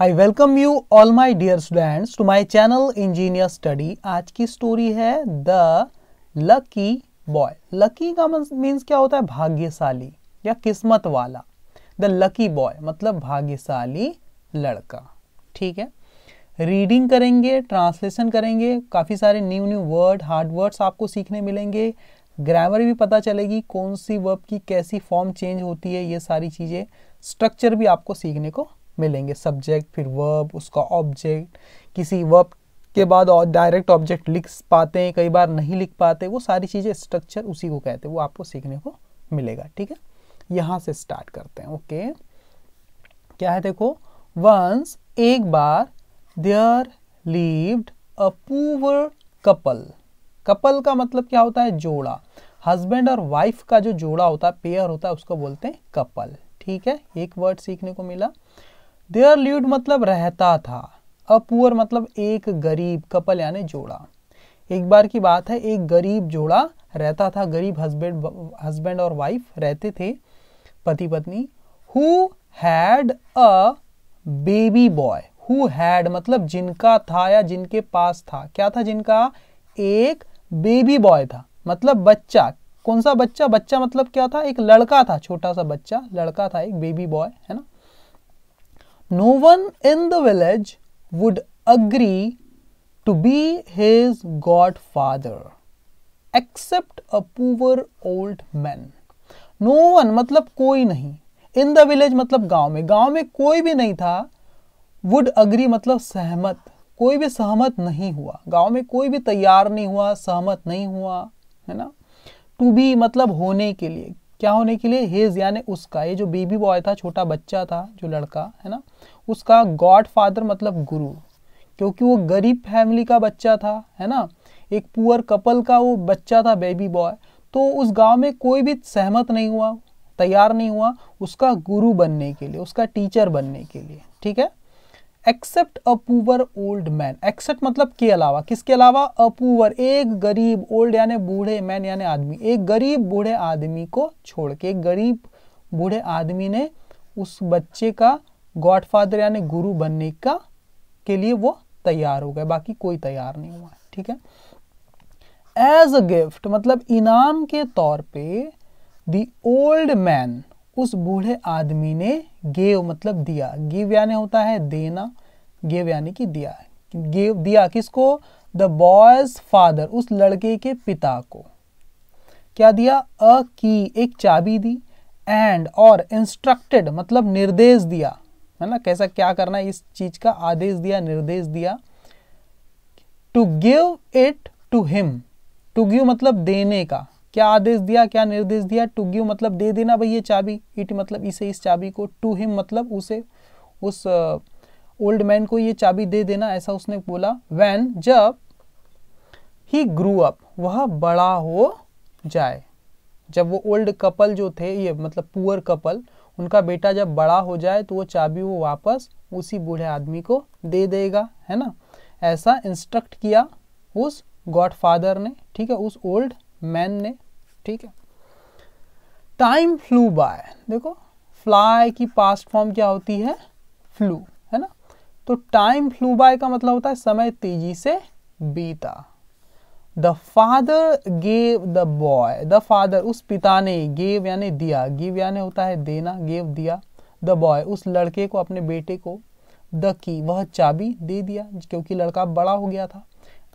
I welcome you all my dear students to my channel engineer study. आज की story है the lucky boy. Lucky का means क्या होता है? भाग्यशाली या किस्मत वाला। द लकी बॉय मतलब भाग्यशाली लड़का। ठीक है, रीडिंग करेंगे, ट्रांसलेशन करेंगे, काफ़ी सारे न्यू वर्ड, हार्ड वर्ड्स आपको सीखने मिलेंगे। ग्रामर भी पता चलेगी, कौन सी वर्ब की कैसी फॉर्म चेंज होती है, ये सारी चीज़ें। स्ट्रक्चर भी आपको सीखने को मिलेंगे, सब्जेक्ट फिर वर्ब, उसका ऑब्जेक्ट, किसी वर्ब के बाद और डायरेक्ट ऑब्जेक्ट लिख पाते हैं, कई बार नहीं लिख पाते, वो सारी चीज़ें स्ट्रक्चर उसी को कहते हैं, वो आपको सीखने को मिलेगा। ठीक है, यहाँ से स्टार्ट करते हैं। ओके, क्या है देखो, वंस एक बार there lived a poor couple. Couple का मतलब क्या होता है? जोड़ा। हस्बैंड और वाइफ का जो जोड़ा होता है, पेयर होता है, उसको बोलते हैं कपल। ठीक है, एक वर्ड सीखने को मिला। देयर लिव्ड मतलब रहता था, अ पुअर मतलब एक गरीब, कपल यानी जोड़ा। एक बार की बात है, एक गरीब जोड़ा रहता था, गरीब हस्बैंड और वाइफ रहते थे, पति पत्नी। Who had a baby boy. Who had मतलब जिनका था या जिनके पास था। क्या था जिनका? एक बेबी बॉय था, मतलब बच्चा। कौन सा बच्चा? बच्चा मतलब क्या था? एक लड़का था, छोटा सा बच्चा, लड़का था, एक बेबी बॉय, है ना। No one in the village would agree to be his godfather except a poor old man. No one मतलब कोई नहीं, in the village मतलब गांव में, गांव में कोई भी नहीं था। would agree मतलब सहमत, कोई भी सहमत नहीं हुआ, गांव में कोई भी तैयार नहीं हुआ, सहमत नहीं हुआ, है ना। टू बी मतलब होने के लिए, क्या होने के लिए? हिज यानी उसका, ये जो बेबी बॉय था, छोटा बच्चा था, जो लड़का है ना, उसका गॉड फादर मतलब गुरु, क्योंकि वो गरीब फैमिली का बच्चा था, है ना, एक पुअर कपल का वो बच्चा था, बेबी बॉय। तो उस गांव में कोई भी सहमत नहीं हुआ, तैयार नहीं हुआ उसका गुरु बनने के लिए, उसका टीचर बनने के लिए। ठीक है, except a poor old man. Except मतलब के अलावा, किसके अलावा? अ पुअर एक गरीब, ओल्ड यानी बूढ़े, मैन यानी आदमी, एक गरीब बूढ़े आदमी को छोड़ के, एक गरीब बूढ़े आदमी ने उस बच्चे का गॉडफादर यानी गुरु बनने का के लिए वो तैयार हो गए, बाकी कोई तैयार नहीं हुआ। ठीक है, एज अ गिफ्ट मतलब इनाम के तौर पे, द ओल्ड मैन उस बूढ़े आदमी ने, गेव मतलब दिया, गिव यानी होता है देना, गिव यानी कि दिया, गिव दिया किसको? द बॉयज फादर उस लड़के के पिता को। क्या दिया? अ की एक चाबी दी, एंड और इंस्ट्रक्टेड मतलब निर्देश दिया, है ना, कैसा क्या करना है इस चीज का आदेश दिया, निर्देश दिया। To give it to him, to give मतलब देने का, क्या आदेश दिया, क्या निर्देश दिया? टू गिव मतलब दे देना भाई ये चाबी, इट मतलब इसे, इस चाबी को, टू हिम मतलब उसे, उस ओल्ड मैन को ये चाबी दे देना, ऐसा उसने बोला। व्हेन जब, ही ग्रू अप वह बड़ा हो जाए, जब वो ओल्ड कपल जो थे, ये मतलब पुअर कपल, उनका बेटा जब बड़ा हो जाए तो वो चाबी वो वापस उसी बूढ़े आदमी को दे देगा, है ना, ऐसा इंस्ट्रक्ट किया उस गॉडफादर ने। ठीक है, उस ओल्ड मैन ने। ठीक है, टाइम फ्लू बाय। देखो, फ्लाई की पास्ट फॉर्म क्या होती है? फ्लू, है ना। तो टाइम फ्लू बाय का मतलब होता है समय तेजी से बीता। The father gave the boy, the father उस पिता ने, गेव यानी दिया, गिव यानी होता है देना, गेव दिया, द बॉय उस लड़के को, अपने बेटे को, द की वह चाबी दे दिया, क्योंकि लड़का बड़ा हो गया था।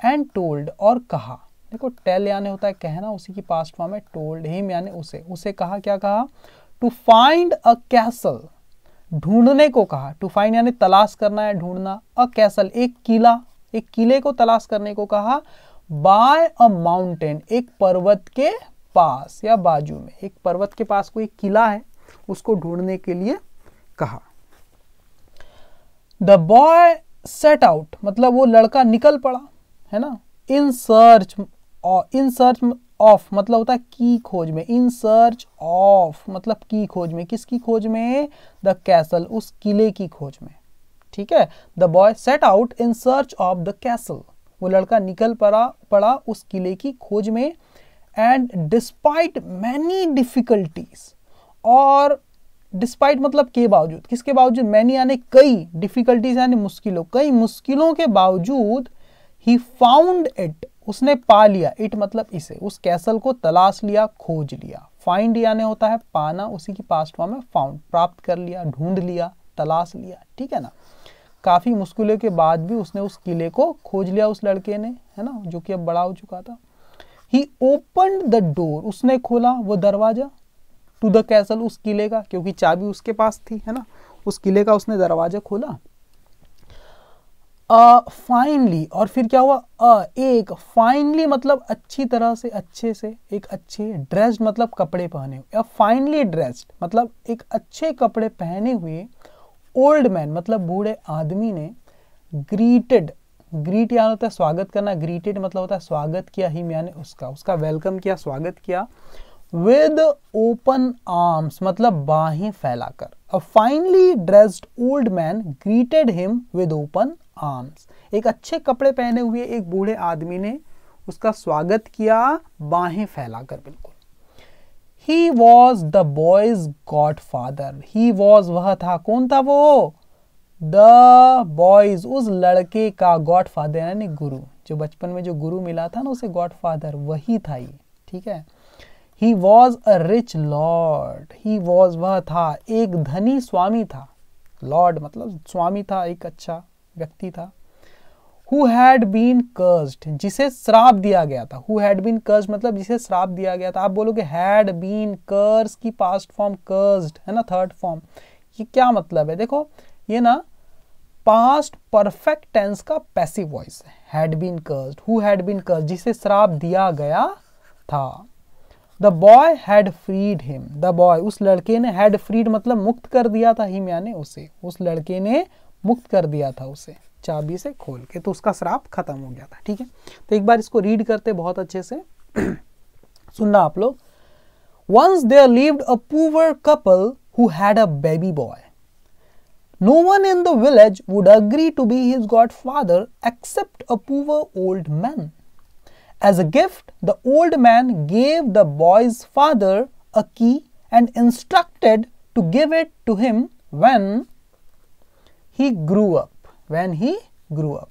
एंड टोल्ड और कहा, देखो टेल यानी होता है कहना, उसी की पास्ट फॉर्म है टोल्ड, हिम यानी उसे, उसे कहा, क्या कहा? टू फाइंड अ कैसल ढूंढने को कहा, टू फाइंड यानी तलाश करना है, ढूंढना, अ कैसल एक किला, एक किले को तलाश करने को कहा। बाय अ माउंटेन एक पर्वत के पास या बाजू में, एक पर्वत के पास कोई किला है, उसको ढूंढने के लिए कहा। द बॉय सेट आउट मतलब वो लड़का निकल पड़ा, है ना। इन सर्च ऑफ मतलब होता है की खोज में, इन सर्च ऑफ मतलब की खोज में, किसकी खोज में? द कैसल उस किले की खोज में। ठीक है, the boy set out in search of the castle, वो लड़का निकल पड़ा उस किले की खोज में। एंड डिस्पाइट मैनी डिफिकल्टीज, और डिस्पाइट मतलब के बावजूद, किसके बावजूद, मैनी यानी कई, डिफिकल्टीज यानी मुश्किलों, कई मुश्किलों के बावजूद ही फाउंड इट, उसने पा लिया, इट मतलब इसे, उस कैसल को तलाश लिया, खोज लिया। फाइंड यानी होता है पाना, उसी की पास्ट फॉर्म है फाउंड, प्राप्त कर लिया, ढूंढ लिया, तलाश लिया, ठीक है ना। काफी मुश्किलों के बाद भी उसने उस किले को खोज लिया उस लड़के ने, है ना, जो कि अब बड़ा हो चुका था। ही ओपन्ड द डोर, उसने खोला वो दरवाजा, टू द कैसल, उस किले का, क्योंकि चाबी उसके पास थी, है ना, उस किले का उसने दरवाजा खोला। फाइनली, और फिर क्या हुआ, एक, फाइनली मतलब अच्छी तरह से, अच्छे से, एक अच्छे, ड्रेस्ड मतलब कपड़े पहने हुए, या फाइनली ड्रेस्ड मतलब एक अच्छे कपड़े पहने हुए, ओल्ड मैन मतलब बूढ़े आदमी ने, ग्रीटेड, ग्रीट यानी होता है स्वागत करना, ग्रीटेड मतलब होता है स्वागत किया, हिम यानी उसका वेलकम किया, स्वागत किया, विद ओपन आर्म्स मतलब बाहें फैलाकर। A finely dressed old man greeted him with open arms, एक अच्छे कपड़े पहने हुए एक बूढ़े आदमी ने उसका स्वागत किया बाहें फैलाकर, बिल्कुल। He was the boy's godfather, he was वह था, कौन था वो, the boys उस लड़के का, गॉडफादर यानी गुरु, जो बचपन में जो गुरु मिला था ना उसे गॉडफादर, वही था ये, ठीक है। He was a rich lord, he was वह था, एक धनी स्वामी था, लॉर्ड मतलब स्वामी था, एक अच्छा व्यक्ति था। Who had been cursed, जिसे श्राप दिया गया था, who had been cursed मतलब जिसे श्राप दिया गया था। आप बोलोगे had been, curse की पास्ट फॉर्म cursed है ना, थर्ड फॉर्म, ये क्या मतलब है, देखो ये ना पास्ट परफेक्ट टेंस का पैसिव वॉइस है, had been cursed, who had been cursed जिसे श्राप दिया गया था। The boy had freed him, the boy उस लड़के ने, had freed मतलब मुक्त कर दिया था, him यानी उसे, उस लड़के ने मुक्त कर दिया था उसे चाबी से खोल के, तो उसका श्राप खत्म हो गया था, ठीक है। तो एक बार इसको रीड करते बहुत अच्छे से सुनना आप लोग। Once there lived a poor couple who had a baby boy. No one in the village would agree to be his godfather except a poor old man. As a gift, the old man gave the boy's father a key and instructed to give it to him when he grew up. When he grew up.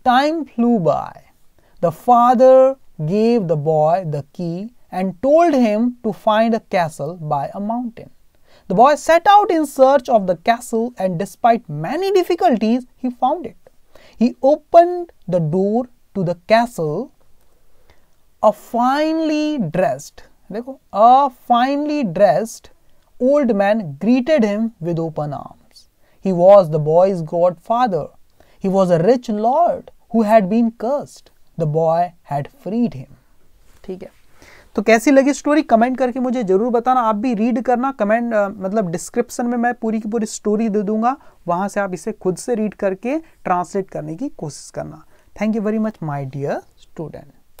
Time flew by. The father gave the boy the key and told him to find a castle by a mountain. The boy set out in search of the castle, and despite many difficulties, he found it. He opened the door to the castle. A finely dressed, देखो, a finely dressed old man greeted him with open arms. He was the boy's godfather. He was a rich lord who had been cursed. The boy had freed him. ठीक है, तो कैसी लगी story comment करके मुझे जरूर बताना। आप भी रीड करना, कमेंट मतलब डिस्क्रिप्शन में मैं पूरी की पूरी स्टोरी दे दूंगा, वहां से आप इसे खुद से रीड करके ट्रांसलेट करने की कोशिश करना। Thank you very much my dear student.